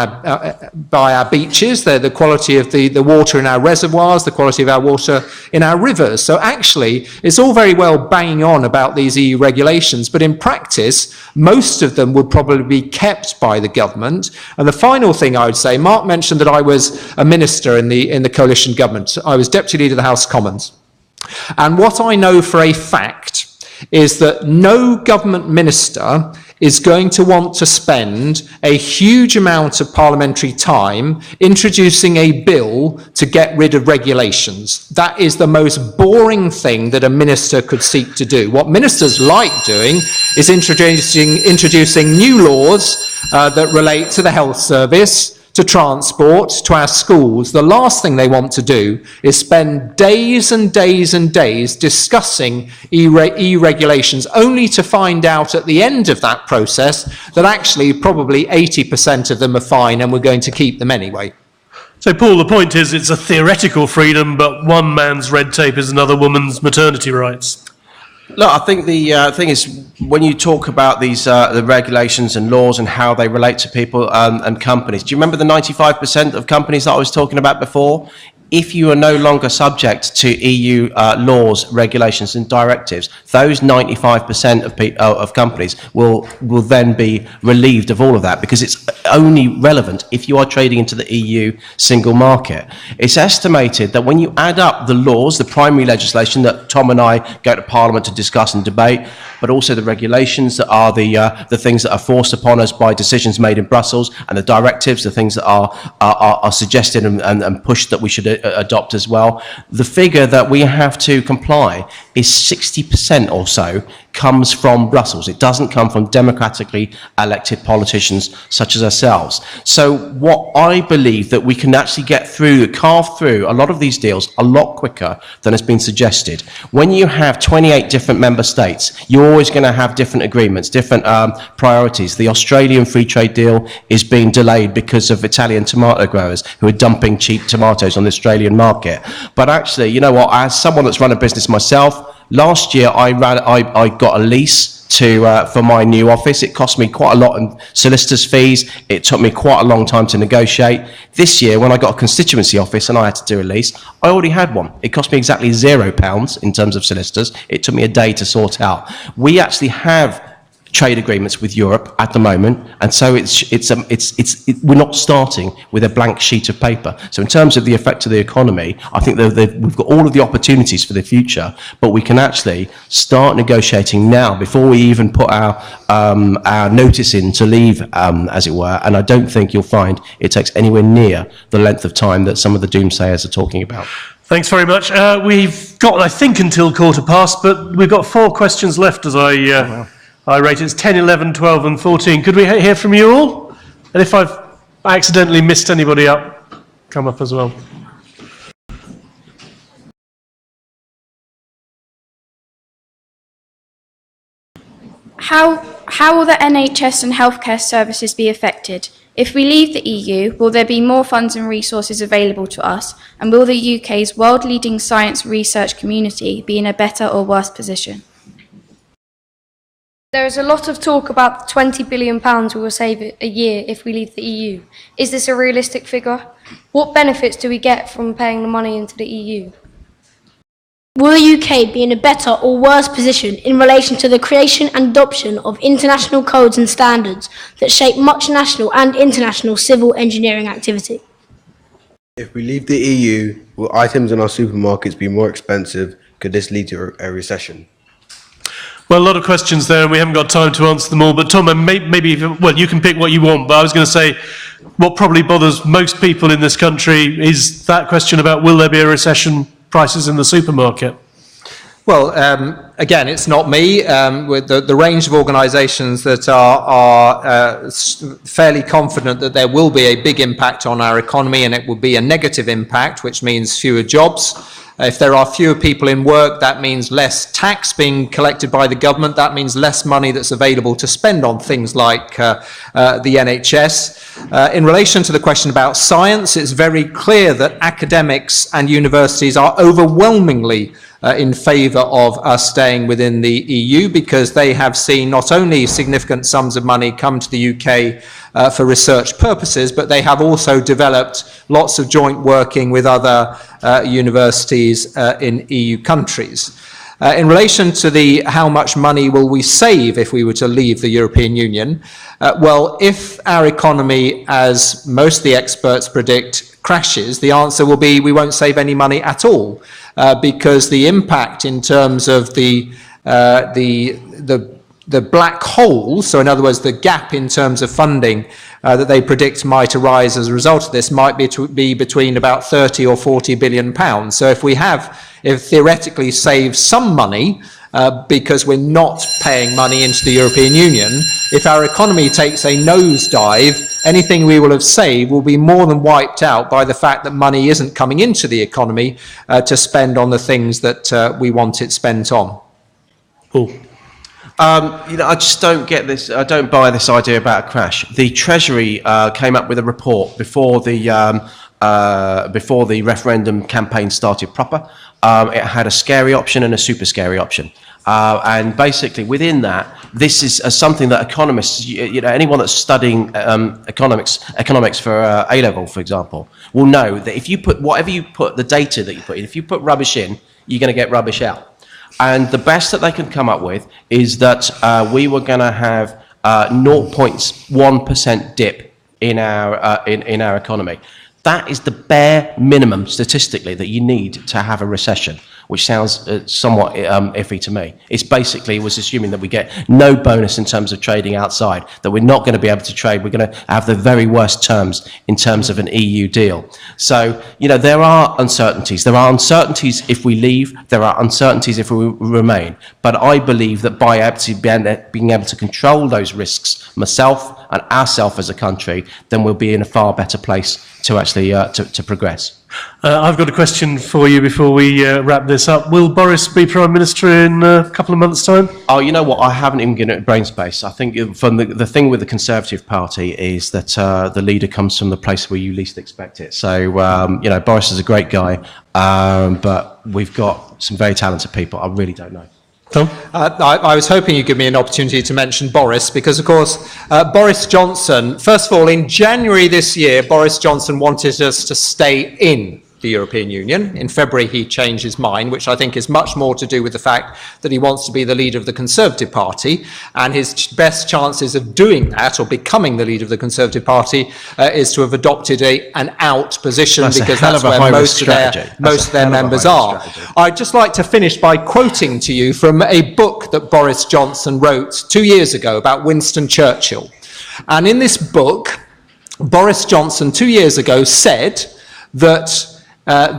by our beaches. They're the quality of the water in our reservoirs, the quality of our water in our rivers. So actually, it's all very well banging on about these EU regulations, but in practice, most of them would probably be kept by the government. And the final thing I would say, Mark mentioned that I was a minister in the coalition government. I was deputy leader of the House of Commons. And what I know for a fact is that no government minister is going to want to spend a huge amount of parliamentary time introducing a bill to get rid of regulations. That is the most boring thing that a minister could seek to do. What ministers like doing is introducing new laws that relate to the health service, to transport, to our schools. The last thing they want to do is spend days and days and days discussing EU regulations, only to find out at the end of that process that actually probably 80% of them are fine and we're going to keep them anyway. So, Paul, the point is it's a theoretical freedom, but one man's red tape is another woman's maternity rights. Look, I think the thing is, when you talk about these the regulations and laws and how they relate to people and companies, do you remember the 95% of companies that I was talking about before? if you are no longer subject to EU laws, regulations and directives, those 95% of companies will then be relieved of all of that, because it's only relevant if you are trading into the EU single market. It's estimated that when you add up the laws, the primary legislation that Tom and I go to Parliament to discuss and debate, but also the regulations that are the things that are forced upon us by decisions made in Brussels, and the directives, the things that are suggested and pushed that we should adopt as well. The figure that we have to comply is 60% or so comes from Brussels. It doesn't come from democratically elected politicians such as ourselves. So what I believe that we can actually carve through a lot of these deals a lot quicker than has been suggested. When you have 28 different member states, you're always going to have different agreements, different priorities. The Australian free trade deal is being delayed because of Italian tomato growers who are dumping cheap tomatoes on the Australian market. But actually, you know what, as someone that's run a business myself, last year I got a lease for my new office. It cost me quite a lot in solicitors' fees. It took me quite a long time to negotiate. This year, when I got a constituency office and I had to do a lease, I already had one. It cost me exactly £0 in terms of solicitors. It took me a day to sort out. We actually have trade agreements with Europe at the moment, and so we're not starting with a blank sheet of paper. So in terms of the effect of the economy, I think we've got all of the opportunities for the future, but we can actually start negotiating now before we even put our notice in to leave, as it were. And I don't think you'll find it takes anywhere near the length of time that some of the doomsayers are talking about. Thanks very much. We've got, I think, until 15:15, but we've got 4 questions left as I rate it. It's 10, 11, 12 and 14. Could we hear from you all? And if I've accidentally missed anybody up, come up as well. How will the NHS and healthcare services be affected? If we leave the EU, will there be more funds and resources available to us? And will the UK's world-leading science research community be in a better or worse position? There is a lot of talk about the £20 billion we will save a year if we leave the EU. Is this a realistic figure? What benefits do we get from paying the money into the EU? Will the UK be in a better or worse position in relation to the creation and adoption of international codes and standards that shape much national and international civil engineering activity? If we leave the EU, will items in our supermarkets be more expensive? Could this lead to a recession? Well, a lot of questions there, and we haven't got time to answer them all. But Tom, maybe you can pick what you want. But I was going to say, what probably bothers most people in this country is that question about will there be a recession, prices in the supermarket. Well, again, it's not me. With the range of organisations that are fairly confident that there will be a big impact on our economy, and it will be a negative impact, which means fewer jobs. If there are fewer people in work, that means less tax being collected by the government. That means less money that's available to spend on things like the NHS. In relation to the question about science, it's very clear that academics and universities are overwhelmingly in favour of us staying within the EU, because they have seen not only significant sums of money come to the UK for research purposes, but they have also developed lots of joint working with other universities in EU countries. In relation to how much money will we save if we were to leave the European Union, well, if our economy, as most of the experts predict, crashes, the answer will be we won't save any money at all, because the impact in terms of the black hole, so in other words, the gap in terms of funding that they predict might arise as a result of this might be between about 30 or 40 billion pounds. So if theoretically save some money, because we're not paying money into the European Union, if our economy takes a nosedive, anything we will have saved will be more than wiped out by the fact that money isn't coming into the economy to spend on the things that we want it spent on. Paul. I just don't get this. I don't buy this idea about a crash. The Treasury came up with a report before the referendum campaign started proper. It had a scary option and a super scary option. And basically within that, this is something that economists, anyone that's studying economics for A-level, for example, will know that if you put whatever you put, the data that you put in, if you put rubbish in, you're going to get rubbish out. And the best that they can come up with is that we were going to have 0.1% dip in our economy. That is the bare minimum statistically that you need to have a recession, which sounds somewhat iffy to me. It's basically was assuming that we get no bonus in terms of trading outside, that we're not going to be able to trade. We're going to have the very worst terms in terms of an EU deal. So, there are uncertainties. There are uncertainties if we leave. There are uncertainties if we remain. But I believe that by being able to control those risks, myself and ourselves as a country, then we'll be in a far better place to actually to progress. I've got a question for you before we wrap this up. Will Boris be Prime Minister in a couple of months' time? Oh, you know what? I haven't even given it brain space. I think from the thing with the Conservative Party is that the leader comes from the place where you least expect it. So, Boris is a great guy, but we've got some very talented people. I really don't know. Tom? I was hoping you'd give me an opportunity to mention Boris because, of course, Boris Johnson, first of all, in January this year, Boris Johnson wanted us to stay in the European Union. In February, he changed his mind, which I think is much more to do with the fact that he wants to be the leader of the Conservative Party, and his best chances of doing that, or becoming the leader of the Conservative Party, is to have adopted an out position, because that's where most of their members are. I'd just like to finish by quoting to you from a book that Boris Johnson wrote 2 years ago about Winston Churchill. And in this book, Boris Johnson 2 years ago said that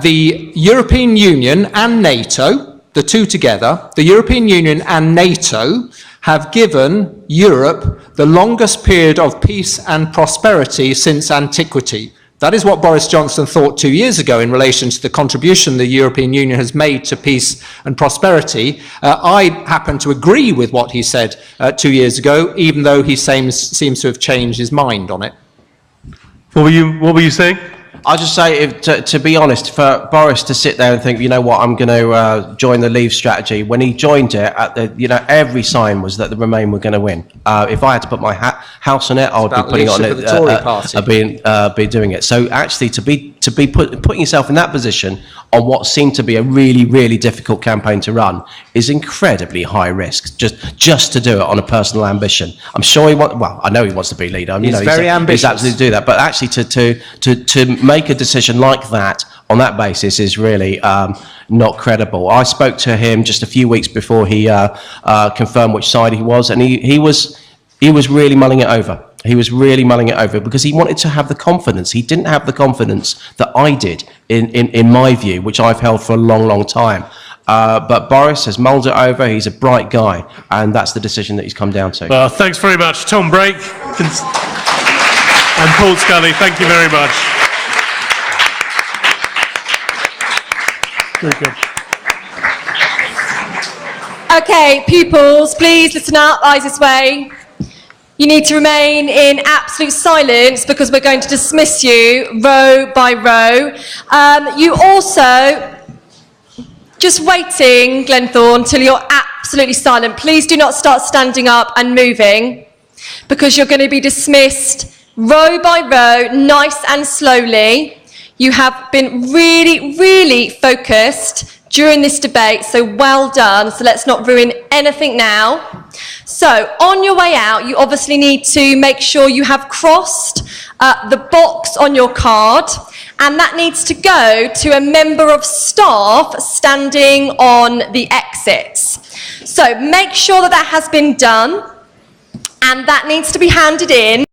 the European Union and NATO, the two together, the European Union and NATO have given Europe the longest period of peace and prosperity since antiquity. That is what Boris Johnson thought 2 years ago in relation to the contribution the European Union has made to peace and prosperity. I happen to agree with what he said 2 years ago, even though he seems to have changed his mind on it. What were you saying? I'll just say, to be honest, for Boris to sit there and think, you know what, I'm going to join the Leave strategy. When he joined it, every sign was that the Remain were going to win. If I had to put my house on it, I would be putting it on it. I'd be doing it. So actually, to be putting yourself in that position on what seemed to be a really, really difficult campaign to run is incredibly high risk. Just to do it on a personal ambition. I'm sure I know he wants to be leader. He's very ambitious. He's absolutely do that. But actually, to make a decision like that on that basis is really not credible. I spoke to him just a few weeks before he confirmed which side he was, and he was really mulling it over. He was really mulling it over because he wanted to have the confidence. He didn't have the confidence that I did, in my view, which I've held for a long, long time. But Boris has mulled it over. He's a bright guy, and that's the decision that he's come down to. Well, thanks very much, Tom Brake and Paul Scully. Thank you very much. Very good. Okay, pupils, please listen up, eyes this way. You need to remain in absolute silence because we're going to dismiss you row by row. You also, just waiting, Glenthorne, till you're absolutely silent. Please do not start standing up and moving because you're going to be dismissed row by row, nice and slowly. You have been really, really focused during this debate, so well done. So let's not ruin anything now. So on your way out, you obviously need to make sure you have crossed the box on your card, and that needs to go to a member of staff standing on the exits. So make sure that has been done, and that needs to be handed in.